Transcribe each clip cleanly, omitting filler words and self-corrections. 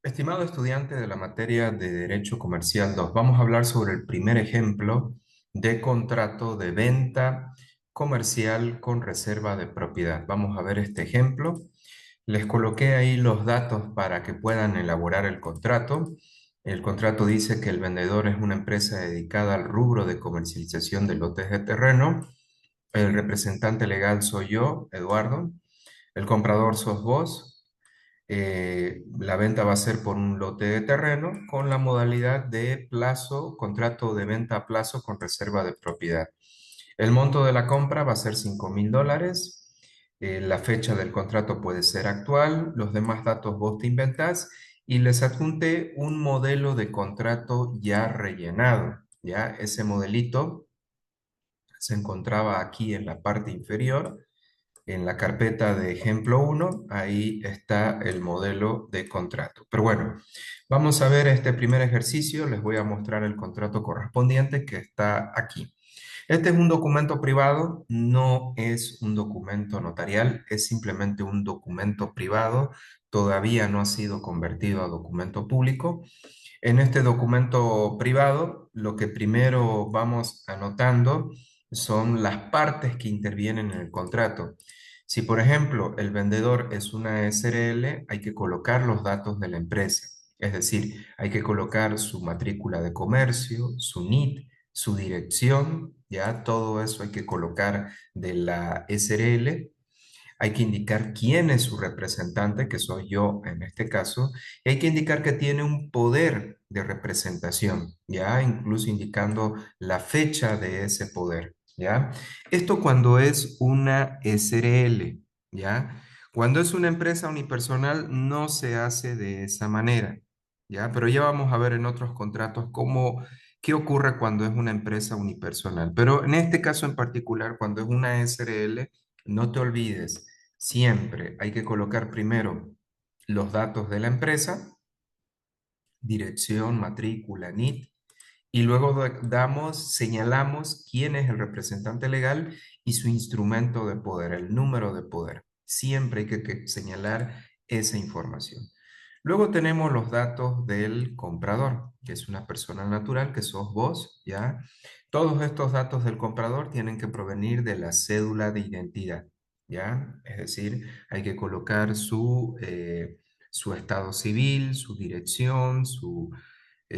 Estimado estudiante de la materia de Derecho Comercial 2, vamos a hablar sobre el primer ejemplo de contrato de venta comercial con reserva de propiedad. Vamos a ver este ejemplo. Les coloqué ahí los datos para que puedan elaborar el contrato. El contrato dice que el vendedor es una empresa dedicada al rubro de comercialización de lotes de terreno. El representante legal soy yo, Eduardo. El comprador sos vos. La venta va a ser por un lote de terreno con la modalidad de plazo, contrato de venta a plazo con reserva de propiedad. El monto de la compra va a ser $5.000. La fecha del contrato puede ser actual. Los demás datos vos te inventás y les adjunté un modelo de contrato ya rellenado. Ya ese modelito se encontraba aquí en la parte inferior en la carpeta de ejemplo uno, ahí está el modelo de contrato. Pero bueno, vamos a ver este primer ejercicio. Les voy a mostrar el contrato correspondiente que está aquí. Este es un documento privado, no es un documento notarial, es simplemente un documento privado. Todavía no ha sido convertido a documento público. En este documento privado, lo que primero vamos anotando son las partes que intervienen en el contrato. Si, por ejemplo, el vendedor es una SRL, hay que colocar los datos de la empresa. Es decir, hay que colocar su matrícula de comercio, su NIT, su dirección, ya todo eso hay que colocar de la SRL. Hay que indicar quién es su representante, que soy yo en este caso, y hay que indicar que tiene un poder de representación, ya incluso indicando la fecha de ese poder, ya. Esto cuando es una SRL, ya. Cuando es una empresa unipersonal no se hace de esa manera, ya, pero ya vamos a ver en otros contratos qué ocurre cuando es una empresa unipersonal. Pero en este caso en particular, cuando es una SRL, no te olvides, siempre hay que colocar primero los datos de la empresa, dirección, matrícula, NIT, y luego señalamos quién es el representante legal y su instrumento de poder, el número de poder. Siempre hay que señalar esa información. Luego tenemos los datos del comprador, que es una persona natural, que sos vos, ¿ya? Todos estos datos del comprador tienen que provenir de la cédula de identidad, ¿ya? Es decir, hay que colocar su estado civil, su dirección, su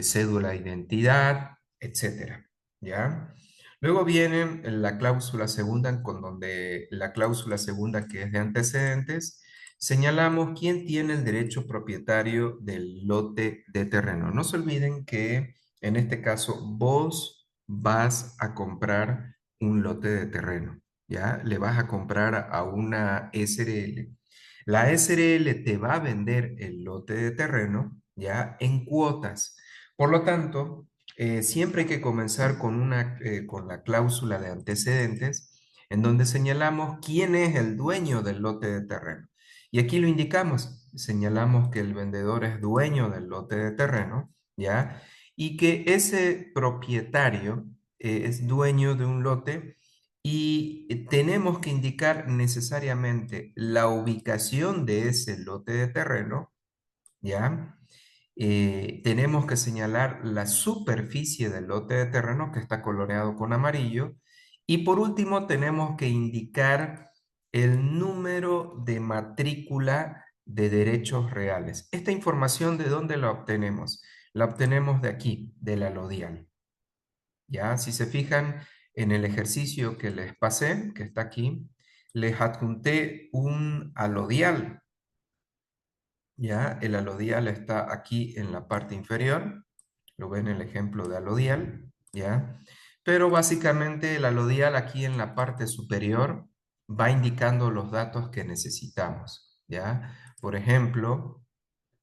cédula de identidad, etcétera, ¿ya? Luego viene la cláusula segunda, con donde la cláusula segunda, que es de antecedentes, señalamos quién tiene el derecho propietario del lote de terreno. No se olviden que en este caso vos vas a comprar un lote de terreno, ¿ya? Le vas a comprar a una SRL. La SRL te va a vender el lote de terreno, ¿ya? En cuotas. Por lo tanto, siempre hay que comenzar con la cláusula de antecedentes, en donde señalamos quién es el dueño del lote de terreno. Y aquí lo indicamos, señalamos que el vendedor es dueño del lote de terreno, ¿ya? Y que ese propietario es dueño de un lote y tenemos que indicar necesariamente la ubicación de ese lote de terreno, ¿ya? Tenemos que señalar la superficie del lote de terreno que está coloreado con amarillo. Y por último, tenemos que indicar el número de matrícula de derechos reales. Esta información, ¿de dónde la obtenemos? La obtenemos de aquí, de la Lodial. Ya, si se fijan en el ejercicio que les pasé, que está aquí, les adjunté un alodial. Ya, el alodial está aquí en la parte inferior. Lo ven en el ejemplo de alodial, ¿ya? Pero básicamente el alodial aquí en la parte superior va indicando los datos que necesitamos, ¿ya? Por ejemplo,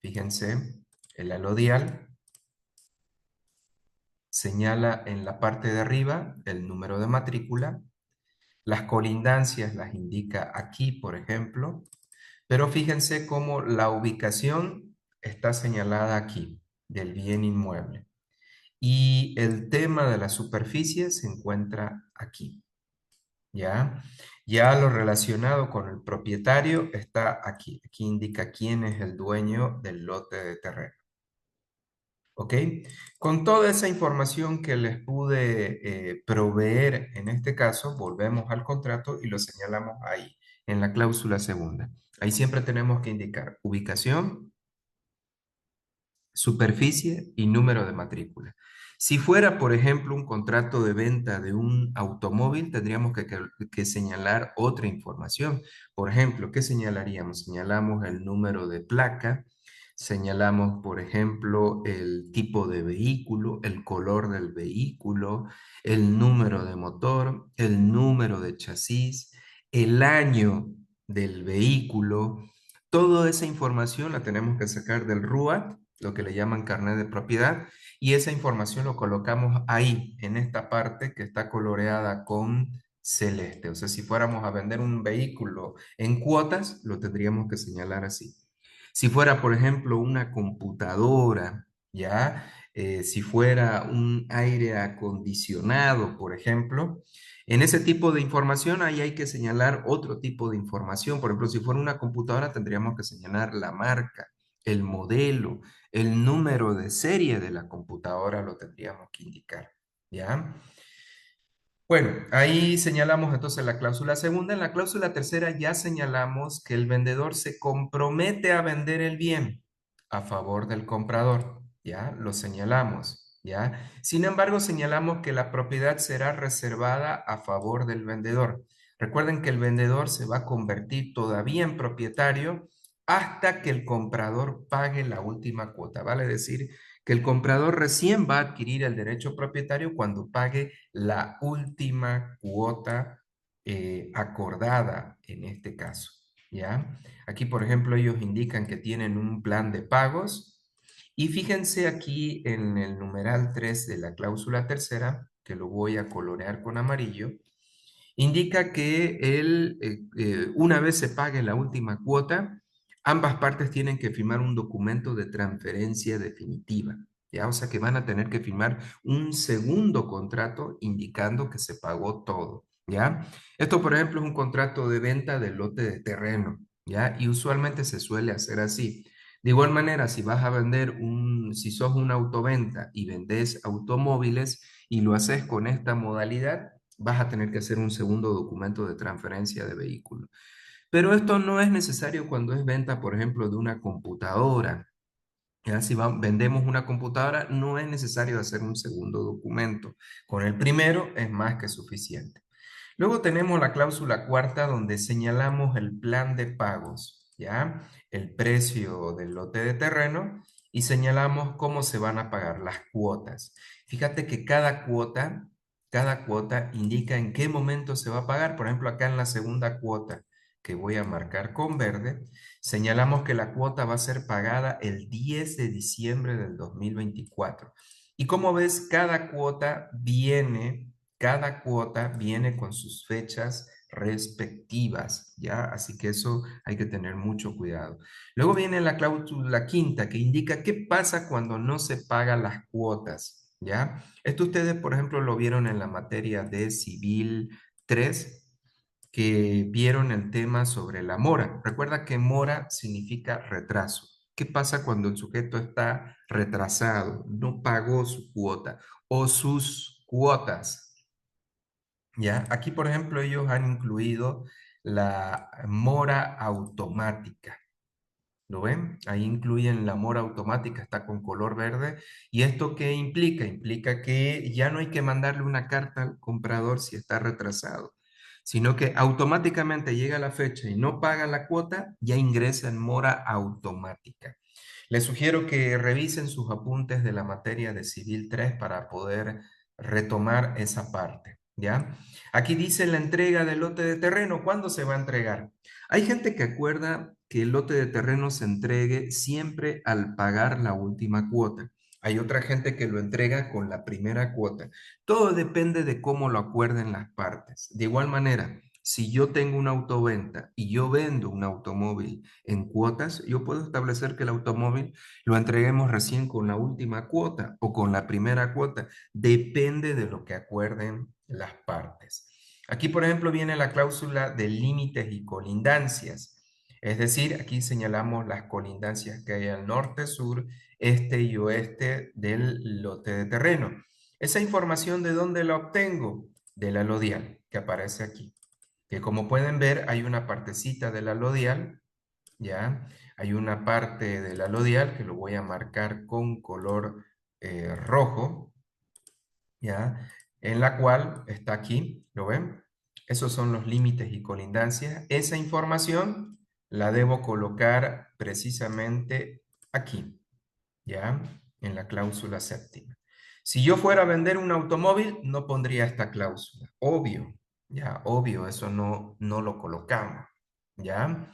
fíjense, el alodial señala en la parte de arriba el número de matrícula, las colindancias las indica aquí, por ejemplo, pero fíjense cómo la ubicación está señalada aquí, del bien inmueble. Y el tema de la superficie se encuentra aquí, ¿ya? Ya lo relacionado con el propietario está aquí. Aquí indica quién es el dueño del lote de terreno. ¿Ok? Con toda esa información que les pude proveer en este caso, volvemos al contrato y lo señalamos ahí, en la cláusula segunda. Ahí siempre tenemos que indicar ubicación, superficie y número de matrícula. Si fuera, por ejemplo, un contrato de venta de un automóvil, tendríamos que señalar otra información. Por ejemplo, ¿qué señalaríamos? Señalamos el número de placa, señalamos, por ejemplo, el tipo de vehículo, el color del vehículo, el número de motor, el número de chasis, el año del vehículo. Toda esa información la tenemos que sacar del RUAT, lo que le llaman carnet de propiedad, y esa información lo colocamos ahí, en esta parte que está coloreada con celeste. O sea, si fuéramos a vender un vehículo en cuotas, lo tendríamos que señalar así. Si fuera, por ejemplo, una computadora, ¿ya? Si fuera un aire acondicionado, por ejemplo, en ese tipo de información ahí hay que señalar otro tipo de información. Por ejemplo, si fuera una computadora, tendríamos que señalar la marca, el modelo, el número de serie de la computadora lo tendríamos que indicar, ¿ya? Bueno, ahí señalamos entonces la cláusula segunda. En la cláusula tercera ya señalamos que el vendedor se compromete a vender el bien a favor del comprador. Ya lo señalamos. Ya. Sin embargo, señalamos que la propiedad será reservada a favor del vendedor. Recuerden que el vendedor se va a convertir todavía en propietario hasta que el comprador pague la última cuota. Vale decir que el comprador recién va a adquirir el derecho propietario cuando pague la última cuota acordada en este caso, ¿ya? Aquí, por ejemplo, ellos indican que tienen un plan de pagos y fíjense aquí en el numeral 3 de la cláusula tercera, que lo voy a colorear con amarillo, indica que una vez se pague la última cuota, ambas partes tienen que firmar un documento de transferencia definitiva. ¿Ya? O sea que van a tener que firmar un segundo contrato indicando que se pagó todo. ¿Ya? Esto, por ejemplo, es un contrato de venta del lote de terreno. ¿Ya? Y usualmente se suele hacer así. De igual manera, si vas a vender si sos una autoventa y vendes automóviles y lo haces con esta modalidad, vas a tener que hacer un segundo documento de transferencia de vehículo. Pero esto no es necesario cuando es venta, por ejemplo, de una computadora. Ya, si vendemos una computadora, no es necesario hacer un segundo documento. Con el primero es más que suficiente. Luego tenemos la cláusula cuarta donde señalamos el plan de pagos, ¿ya? El precio del lote de terreno y señalamos cómo se van a pagar las cuotas. Fíjate que cada cuota indica en qué momento se va a pagar. Por ejemplo, acá en la segunda cuota que voy a marcar con verde, señalamos que la cuota va a ser pagada el 10 de diciembre del 2024. Y como ves, cada cuota viene con sus fechas respectivas, ¿ya? Así que eso hay que tener mucho cuidado. Luego viene la cláusula quinta que indica qué pasa cuando no se pagan las cuotas, ¿ya? Esto ustedes, por ejemplo, lo vieron en la materia de Civil 3 que vieron el tema sobre la mora. Recuerda que mora significa retraso. ¿Qué pasa cuando el sujeto está retrasado, no pagó su cuota o sus cuotas? ¿Ya? Aquí, por ejemplo, ellos han incluido la mora automática. ¿Lo ven? Ahí incluyen la mora automática, está con color verde. ¿Y esto qué implica? Implica que ya no hay que mandarle una carta al comprador si está retrasado, sino que automáticamente llega la fecha y no paga la cuota, ya ingresa en mora automática. Les sugiero que revisen sus apuntes de la materia de Civil 3 para poder retomar esa parte, ¿ya? Aquí dice la entrega del lote de terreno. ¿Cuándo se va a entregar? Hay gente que acuerda que el lote de terreno se entregue siempre al pagar la última cuota. Hay otra gente que lo entrega con la primera cuota. Todo depende de cómo lo acuerden las partes. De igual manera, si yo tengo una autoventa y yo vendo un automóvil en cuotas, yo puedo establecer que el automóvil lo entreguemos recién con la última cuota o con la primera cuota. Depende de lo que acuerden las partes. Aquí, por ejemplo, viene la cláusula de límites y colindancias. Es decir, aquí señalamos las colindancias que hay al norte, sur, este y oeste del lote de terreno. Esa información, ¿de dónde la obtengo? Del alodial, que aparece aquí. Que como pueden ver, hay una partecita del alodial, ¿ya? Hay una parte del alodial que lo voy a marcar con color rojo, ¿ya? En la cual está aquí, ¿lo ven? Esos son los límites y colindancias. Esa información la debo colocar precisamente aquí, ¿ya? En la cláusula séptima. Si yo fuera a vender un automóvil, no pondría esta cláusula. Obvio, ya, obvio, eso no lo colocamos, ¿ya?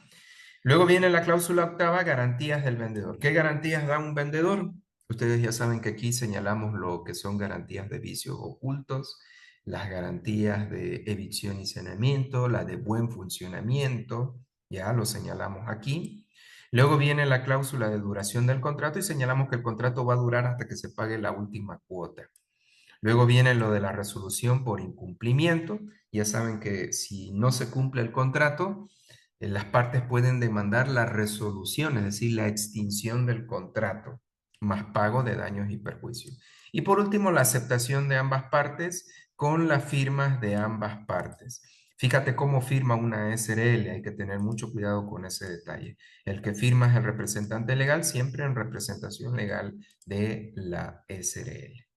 Luego viene la cláusula octava, garantías del vendedor. ¿Qué garantías da un vendedor? Ustedes ya saben que aquí señalamos lo que son garantías de vicios ocultos, las garantías de evicción y saneamiento, la de buen funcionamiento, ya lo señalamos aquí. Luego viene la cláusula de duración del contrato y señalamos que el contrato va a durar hasta que se pague la última cuota. Luego viene lo de la resolución por incumplimiento. Ya saben que si no se cumple el contrato, las partes pueden demandar la resolución, es decir, la extinción del contrato, más pago de daños y perjuicios. Y por último, la aceptación de ambas partes con las firmas de ambas partes. Fíjate cómo firma una SRL, hay que tener mucho cuidado con ese detalle. El que firma es el representante legal, siempre en representación legal de la SRL.